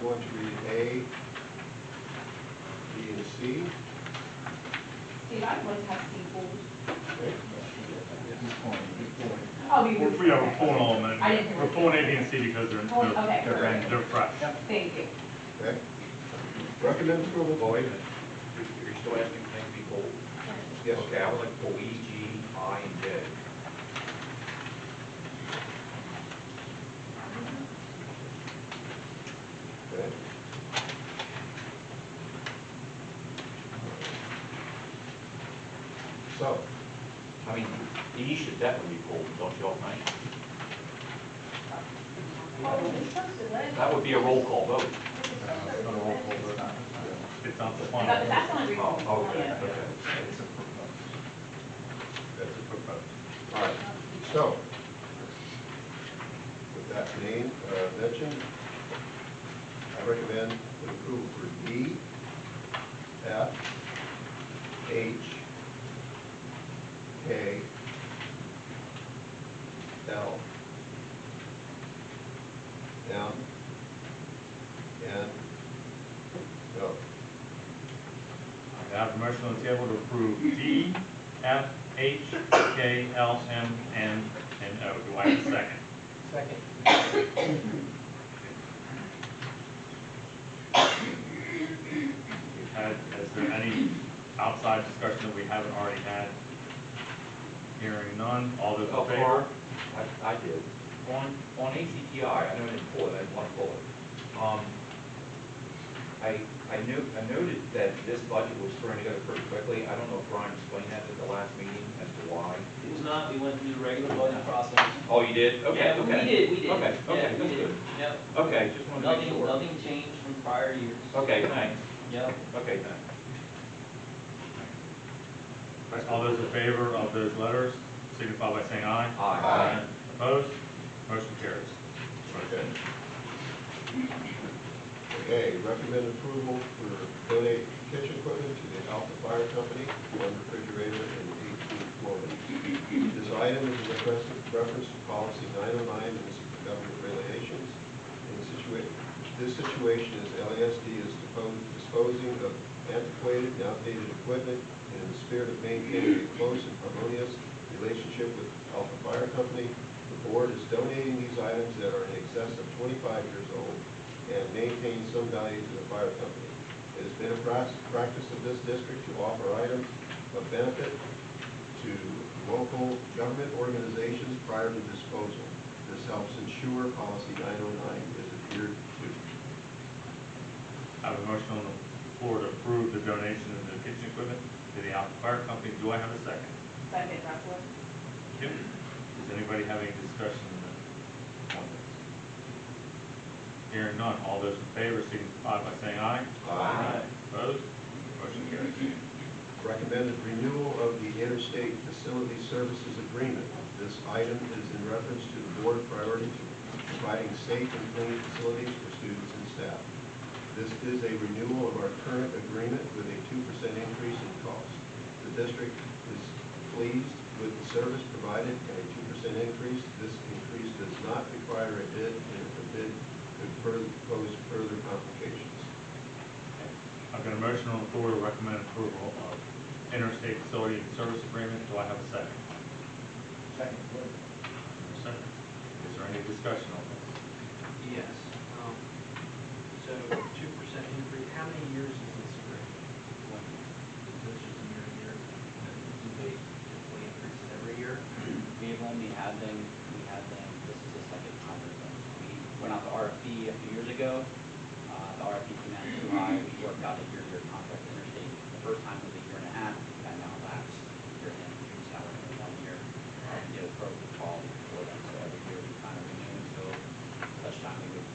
I'm going to read A, B, and C. Steve, I would have C pulled. Okay. Oh, We're pulling all of them. I didn't hear We're what pulling you A, B, said. and C because they're Okay, they're perfect. they're fresh. Thank you. Okay. Recommend approval. Oh, wait a minute. You're still asking things to be pulled? Yes. Okay, I would like to pull E, G, I, and J. Okay. So, I mean, E should definitely be pulled, don't you all think? That would be a roll call vote. It's not a roll call vote. It's not the But final. that's not recall. Oh, okay, Yeah. okay. It's a proposed. That's a proposed. all right. So, with that name mentioned, I recommend approval for D, F, H, K, L, M, N, O. I have a motion on the table to approve D, F, H, K, L, M, N, and O. Do I have a second? Second. Is there any outside discussion that we haven't already had? Hearing none, all those in favor? I did. On ACTI, I know I didn't pull it, I didn't want to pull it. I noted that this budget was thrown together pretty quickly. I don't know if Brian explained that at the last meeting as to why. It was not, we went through the regular budget process. Oh, you did? Okay, Yeah, okay. we did. Okay, Yeah, okay, we that's did. good. Yep. Okay, just wanted to make sure. Nothing changed from prior years. Okay, thanks. Yep. Okay, thanks. All those in favor of those letters signify by saying aye. Aye. Opposed? Motion carries. Okay. Okay, recommend approval for donate kitchen equipment to the Alpha Fire Company, one refrigerator and 18 floors. This item is in reference to policy 909 municipal government regulations. This situation is LASD is disposing of antiquated and outdated equipment, and in the spirit of maintaining a close and harmonious relationship with Alpha Fire Company, the board is donating these items that are in excess of 25 years old and maintain some value to the fire company. It has been a practice of this district to offer items of benefit to local government organizations prior to disposal. This helps ensure policy 909 is adhered to. I have a motion on the floor to approve the donation of the kitchen equipment to the Alpha Fire Company. Do I have a second? Second, Russell. Thank you. Does anybody have any discussion on this? Hearing none, all those in favor signify by saying aye. Aye. Opposed? Motion carries. Recommended renewal of the Interstate Facility Services Agreement. This item is in reference to the board priority to providing safe and clean facilities for students and staff. This is a renewal of our current agreement with a 2% increase in cost. The district is pleased with the service provided and a 2% increase. This increase does not require a bid, and if a bid could pose further complications. I've got a motion on the floor to recommend approval of Interstate Facility and Service Agreement. Do I have a second? Second. Second. Is there any discussion on this? Yes. So 2% increase, how many years is this agreement? Is this just a year? Do they typically increase it every year? We've only had them, this is the second time with them. We went out to RFP a few years ago. The RFP came out too high. We worked out a year-to-year contract with Interstate. The first time was a year and a half, and now lapsed year and now we're in 1 year. It was appropriate quality for them, so every year we kind of renew, so such time we would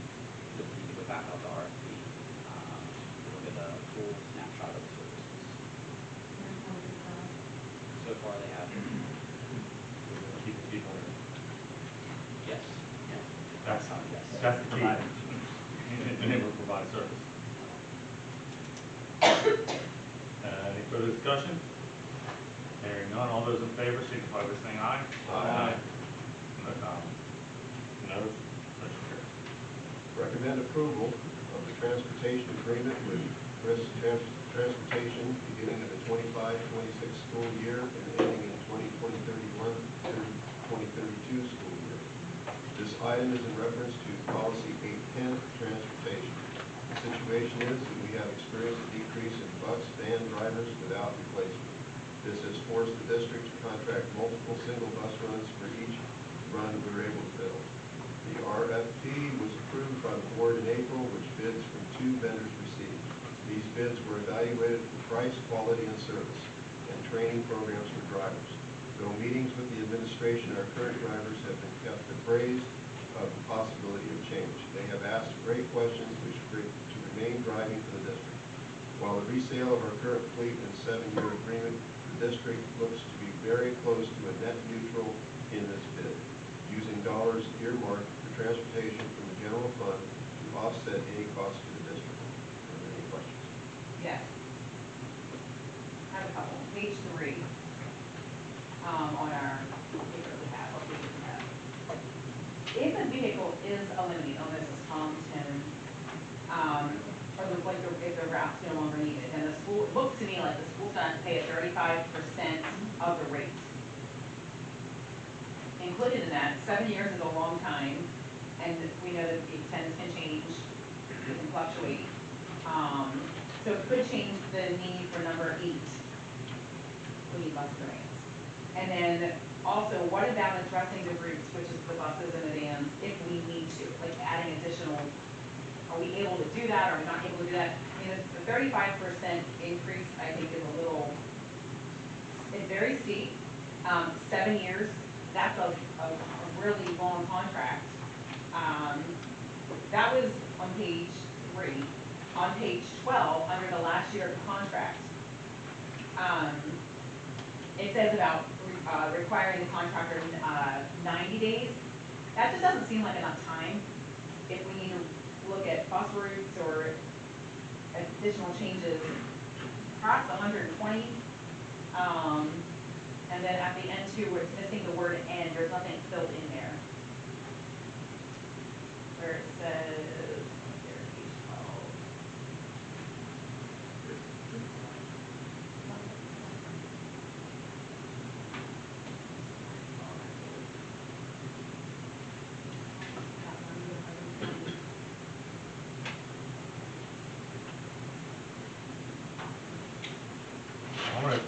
just need to go back out to RFP. We'll get a full snapshot of the services. So far they have. Keep the people. Yes. That's Yes. that's the key. And they will provide service. Any further discussion? Hearing none, all those in favor signify by saying aye. Aye. No, motion carries. Recommend approval of the transportation agreement with Chris Transportation beginning of the 25-26 school year and ending in 2031 through 2032 school year. This item is in reference to policy 810, transportation. The situation is that we have experienced a decrease in bus van drivers without replacement. This has forced the district to contract multiple single bus runs for each run we were able to fill. The RFP was approved by the board in April, which bids from 2 vendors received. These bids were evaluated for price, quality, and service, and training programs for drivers. Though meetings with the administration, our current drivers have been kept appraised of the possibility of change. They have asked great questions which to remain driving for the district. While the resale of our current fleet and 7-year agreement, the district looks to be very close to a net neutral in this bid, using dollars earmarked for transportation from the general fund to offset any cost to the district. Are there any questions? Yes. I have a couple. Page 3, on our paper that we have, what paper we have. If a vehicle is eliminated, oh, this is Thompson, or the, like, if the route's no longer needed, then the school, it looks to me like the school's gonna have to pay a 35% of the rate. Included in that, 7 years is a long time, and we know that the incentives can change, it can fluctuate. So it could change the need for number 8. We need buses and vans. And then also, what about addressing the routes, which is the buses and the vans, if we need to, like adding additional, are we able to do that, are we not able to do that? I mean, the 35% increase, I think, is a little, it's very steep. 7 years, that's a really long contract. That was on page 3. On page 12, under the last year of the contract, it says about requiring the contractor 90 days. That just doesn't seem like enough time if we need to look at bus routes or additional changes. Perhaps 120. And then at the end too, where it's missing the word "and," there's nothing filled in there. Where it says, there, page 12.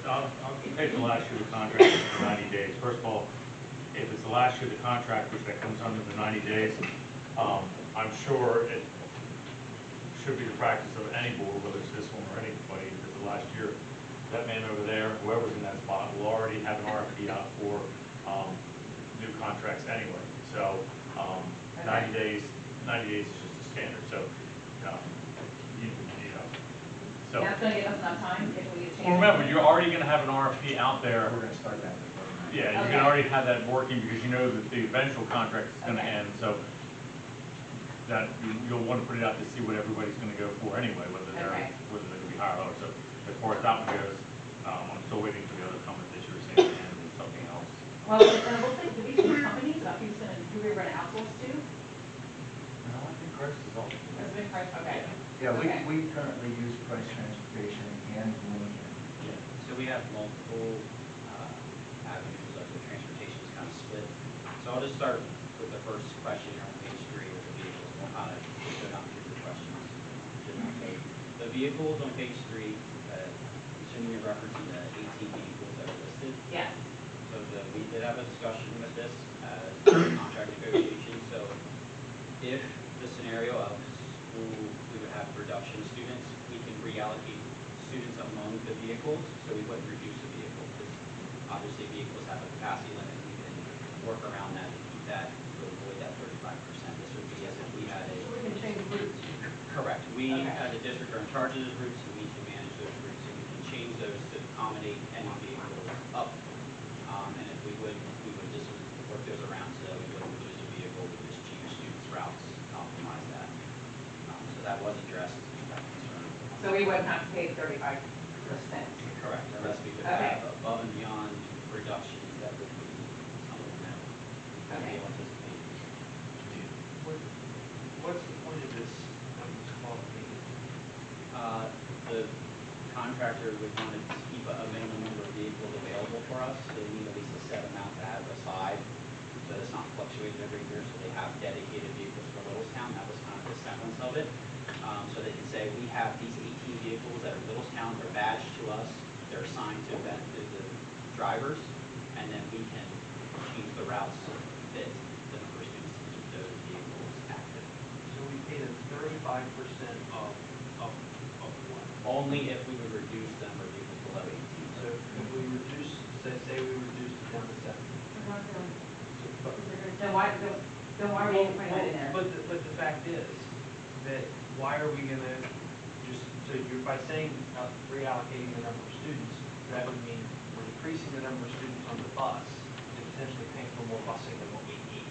I'll take the last year of the contract for 90 days. First of all, if it's the last year of the contract, which that comes under the 90 days, I'm sure it should be the practice of any board, whether it's this one or anybody, if it's the last year, that man over there, whoever's in that spot, will already have an RFP out for new contracts anyway. So 90 days is just a standard. So, you know. So, That's gonna give us enough time if we need to change. well, remember, you're already going to have an RFP out there. We're gonna start that before. Yeah, you're Okay. going to already have that working because you know that the eventual contract is going to Okay. end. So that you'll want to put it out to see what everybody's going to go for anyway, whether they're Okay. going to be higher or lower. So as far as that one goes, I'm still waiting for the other comment that you were saying and something else. Well, it looks like the big companies, who's gonna, who we're gonna outsource to, No, I think Christ is all. has been price, okay. Yeah, Okay. we currently use Price Transportation and Lincoln. So we have multiple avenues of the transportation is kind of split. So I'll just start with the first question here on page 3 with the vehicles. We'll kind of go down through the questions. The vehicles on page 3, assuming you're referencing the 18 vehicles that are listed. Yes, So we did have a discussion with this as contract negotiations. So if the scenario of school, we would have reduction of students, we can reallocate students among the vehicles, so we wouldn't reduce the vehicle. Because obviously vehicles have a capacity limit, we can work around that to keep that, to avoid that 35%. This would be as if we had a. we can change routes. Correct. We, Okay. as a district, are in charge of those routes, and we can manage those routes, and we can change those to accommodate any vehicles up. And if we would just work those around, so we wouldn't lose a vehicle, we just change students' routes, optimize that. So that was addressed, that concern. So we wouldn't have to pay 35%. Correct, unless we could Okay. have above and beyond reductions that would be something that we would be Okay. able to anticipate. what's the point of this qualification? The contractor would want to keep a minimum number of vehicles available for us. So they need at least a set amount to have aside, so it's not fluctuated every year. So they have dedicated vehicles for Littlestown. That was kind of the semblance of it. So they can say, we have these 18 vehicles that are Littlestown, they're badged to us, they're assigned to the drivers, and then we can change the routes to fit the number of students to keep those vehicles active. So we pay them 35% of what? Only if we would reduce the number of vehicles below 18. So if we reduce, say we reduce it down to 7. Then why are we putting that in there? But the fact is that why are we gonna just, so you're, by saying reallocating the number of students, that would mean we're decreasing the number of students on the bus and potentially paying for more busing than what we need.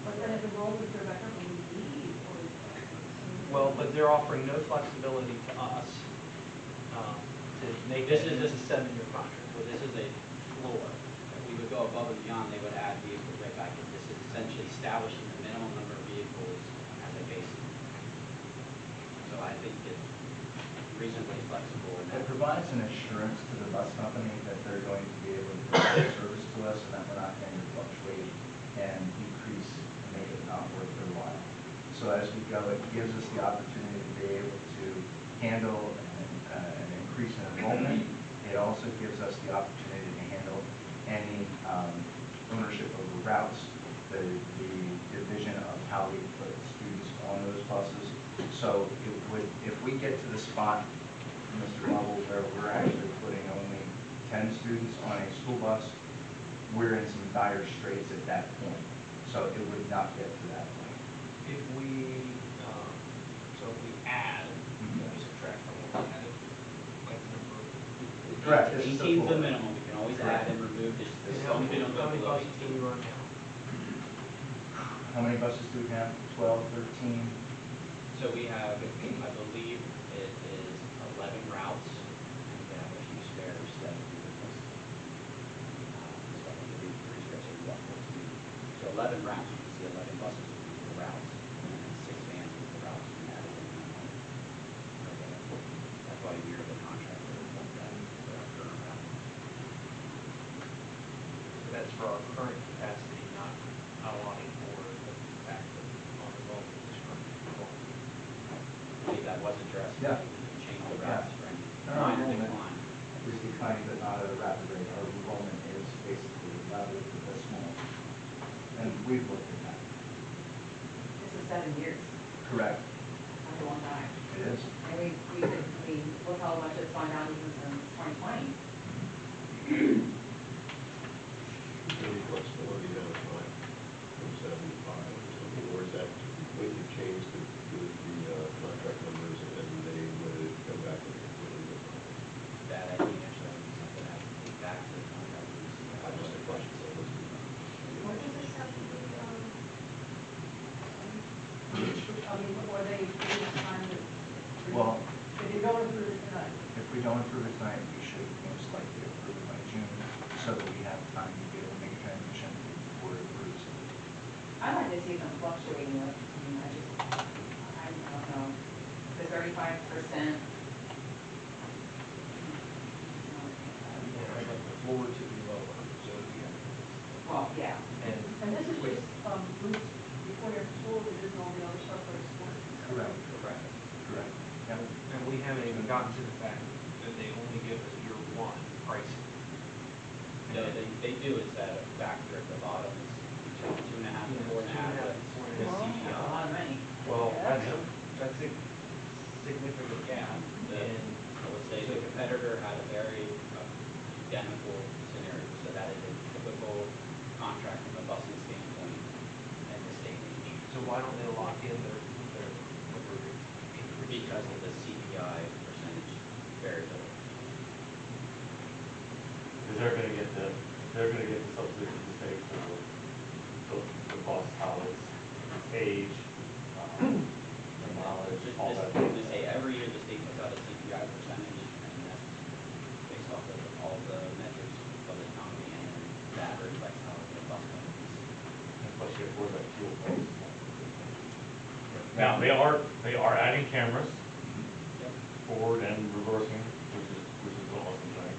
But then if enrollment goes back up, we need, or. Well, but they're offering no flexibility to us to make This this is a 7-year contract. So this is a floor. If we would go above and beyond, they would add vehicles right back in. This is essentially establishing the minimum number of vehicles as a basis. So I think it's reasonably flexible. in It that. provides an assurance to the bus company that they're going to be able to provide service to us and that we're not going to fluctuate and decrease and make it not worth their while. So as we go, it gives us the opportunity to be able to handle an increase in enrollment. It also gives us the opportunity to handle any ownership of the routes, the division of how we put students on those buses. So it would, if we get to the spot, Mr. Lovell, where we're actually putting only 10 students on a school bus, we're in some dire straits at that point. So it would not get to that point. If we, so if we add, we subtract from what we added, like the number of. Correct. This is 18 is the floor. minimum. We can always add and remove this. And As how long as we don't go many below buses do we 18. run now? How many buses do we have? 12, 13? So we have, I believe it is 11 routes, and we have a few spares that we replace. So I think it'd be 3 spares, so we've got 14. So 11 routes, you can see 11 buses with the routes, and then 6 vans with the routes we added in. That's why we are the contractor of that, for our current route. So that's for our current capacity, not allotting for the fact that on the road is current. I think that was addressed. Yeah. We can change the routes for any Our minor enrollment decline. is declining, but not at a rapid rate. Our enrollment is basically rather small. And we've looked at that. This is 7 years. Correct. That's a long time. It is. And we could, I mean, look how much it's gone down even since 2020. Any flexibility down to 5 from 75 or something, or is that completely changed the contract numbers and they would go back to completely different? That I think actually would be something I would take back to the contractors. Just a question. So What does this have to be, I mean, before they sign this? Well, If you don't approve it tonight, if we don't approve it tonight, we should most likely approve it by June, so that we have time to be able to make a transition before it approves. I like to see them fluctuating with, I mean, I don't know, the 35%. Yeah, I'd like the floor to be lower, so, Well, yeah. and this is just, groups before you have school, it isn't all the other stuff like sports. Correct. Correct. Correct. Yep. and we haven't even gotten to the fact that they only give us year 1 pricing. No, they do, it's that factor at the bottom, it's between 2.5 and 4.5 with A CPI. lot of money. Well, that's a significant gap, and Let's say the competitor had a very identical scenario, so that is a typical contract from a busing standpoint in this day and age. so why don't they lock in their increase? Because of the CPI percentage variability. Because they're gonna get the subsidy from the state for the bus, how it's age, the mileage, all that. They say every year the state puts out a CPI percentage, and that's based off of all the metrics of the economy, and then that reflects how the bus companies. Especially if we're like fuel prices. Now, they are adding cameras, forward and reversing, which is an awesome thing.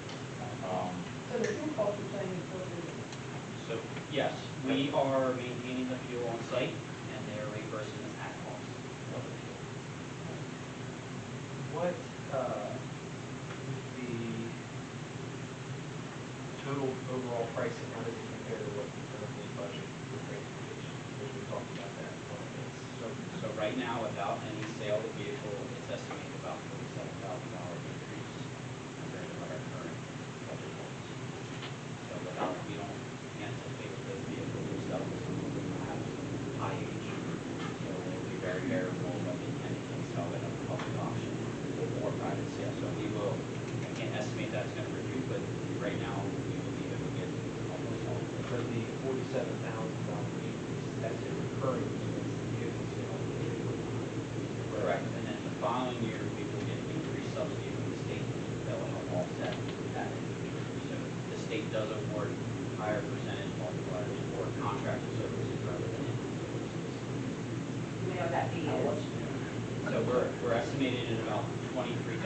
So the fuel cost you're saying is built into this? So, yes, we are maintaining the fuel on site, and they are reimbursing us at cost. What, the total overall pricing, how does it compare to what you currently budget for transportation? Because we talked about that a little bit. So right now, without any sale of the vehicle, it's estimated about $47,000 increase compared to what our current budget holds. So without, we don't anticipate with those vehicles themselves have high age. So they'll be very variable, but anything sell it at a public auction or private sale. So we will, I can't estimate that's gonna reduce, but right now, we believe it will get almost all. But the $47,000 increase, that's a recurring expense that you can see on the vehicle. Correct, and then the following year, we will get increased subsidy from the state that will help offset that increase. So the state does award higher percentage multipliers for contracted services rather than in-home services. Do we know what that fee How much? is? So we're estimated at about $23,000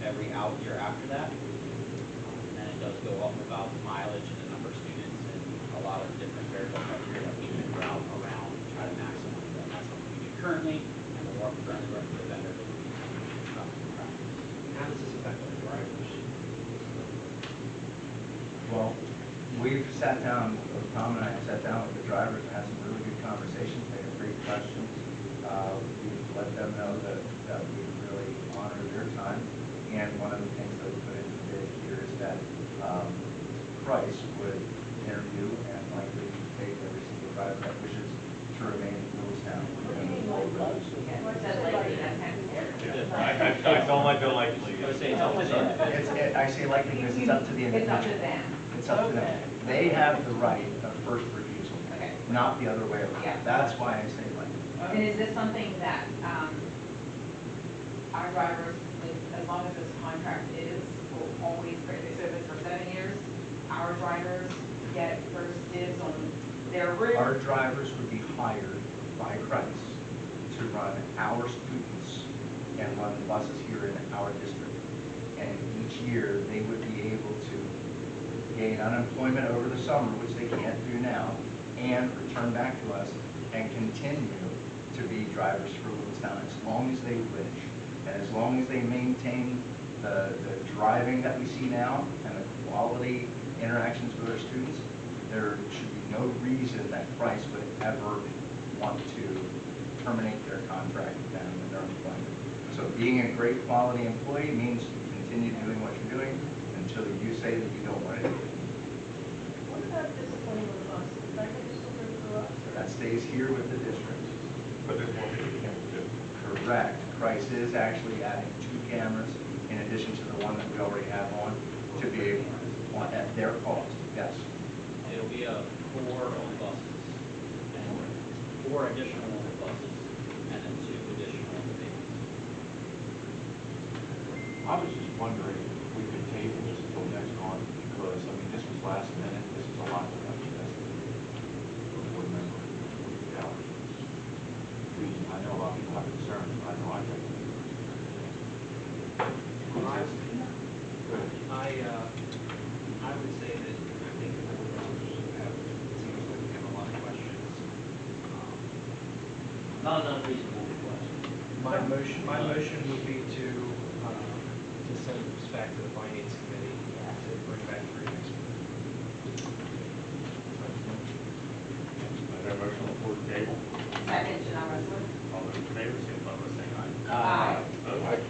every out year after that. And then it does go up about mileage and the number of students and a lot of different variable criteria that we figure out around to try to maximize that. And that's something we do currently, and we're currently working with a vendor to do practice. How does this affect the drivers? Well, we've sat down, Tom and I have sat down with the drivers and had some really good conversations, they have great questions. We've let them know that we really honor their time. And one of the things that we put into the bid here is that Price would interview and likely take every single driver that wishes to remain in Littlestown. What do you mean likely? It says likely, that's kind of scary. Yeah, I don't like the likely. I would say it's up to the individual. I say likely because it's up to the individual. It's up to them. It's up to them. They have the right of first refusal, Okay. not the other way around. Yeah. That's why I say likely. And is this something that, our drivers, like, as long as this contract is, will always, so if it's for 7 years, our drivers get first dibs on their Our route? drivers would be hired by Price to run our students and run the buses here in our district. And each year, they would be able to gain unemployment over the summer, which they can't do now, and return back to us and continue to be drivers for Littlestown as long as they wish. And as long as they maintain the driving that we see now and the quality interactions with our students, there should be no reason that Price would ever want to terminate their contract with them and their employment. So being a great quality employee means you continue doing what you're doing until you say that you don't want to do it. What about disciplining of the bus? Is that going to still go through us? or- That stays here with the district. But there's more that you can do. Correct. Price is actually adding 2 cameras in addition to the one that we already have on to be able, at their cost, yes. It'll be 4 on buses, and 4 additional on the buses, and then 2 additional on the vehicles. I was just wondering if we could table this until next month, because, I mean, this was last minute, this is a lot to digest. For a board member, 48 hours. I know a lot of people have concerns, but I know I think. I would say that I think the board members have, it seems like we have a lot of questions. Not enough reasonable questions. My motion would be to send this back to the finance committee to bring back for next week. Is there a motion on the floor to table? Second, Janelle Wrestler? All those in favor, signify by saying aye. Aye. Opposed?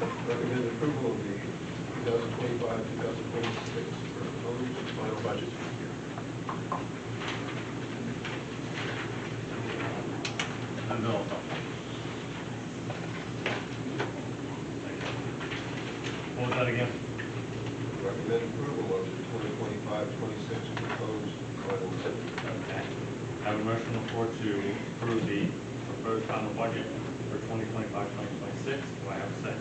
Recommend approval of the 2025-2026 proposed final budget for the year. I'm going. What was that again? Recommend approval of the 2025-26 proposed final budget. Okay. I have a motion on the floor to approve the proposed final budget for 2025-2026. Do I have a second?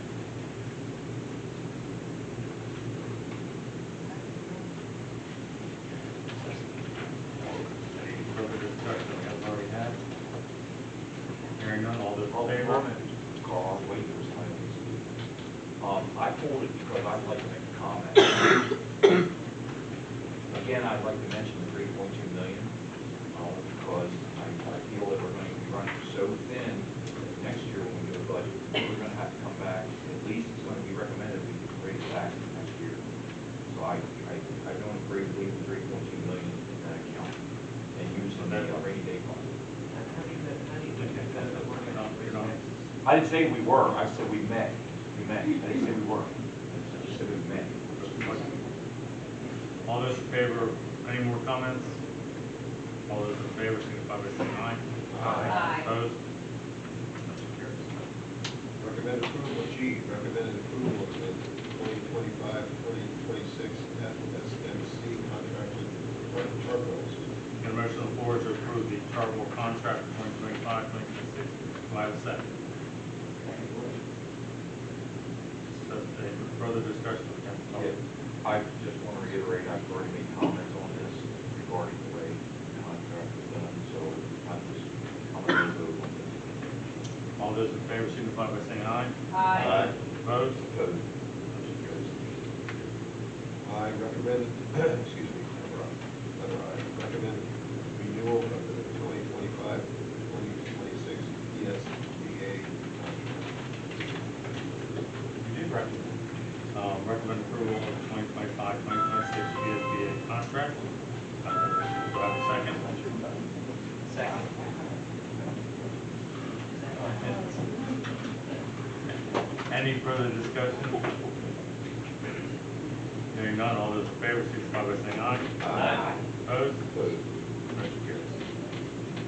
Any further discussion we have already had? Hearing none, all those in favor? Carl, I was waiting for this time. I pulled it because I'd like to make a comment. Again, I'd like to mention the 3.2 million, because I feel that we're going to be running so thin next year when we do a budget. We're going to have to come back, at least it's going to be recommended we raise it back next year. So I don't agree with leaving 3.2 million in that account and using that rainy day fund. How do you think that money You're not- I didn't say we were, I said we may. We may. I didn't say we were. I just said we may. All those in favor, any more comments? All those in favor, signify by saying aye. Aye. Opposed? Motion carries. Recommend approval, G, recommended approval of the 2025-2026 FSMC contract with Chartwells. Get a motion on the floor to approve the Chartwell contract for 2025-2026. Do I have a second? So, any further discussion? Yeah, I just want to reiterate, I've already made comments on this regarding the way the contract is done, so I'm just coming to vote on this. All those in favor signify by saying aye. Aye. Opposed? Opposed? Motion carries. I recommend, excuse me, letter I, recommend renewal of the 2025-2026 ESBA contract. You did recommend approval of the 2025-2026 VSBA contract. Do I have a second? Second. Any further discussion? Hearing none, all those in favor signify by saying aye. Aye. Opposed? Opposed?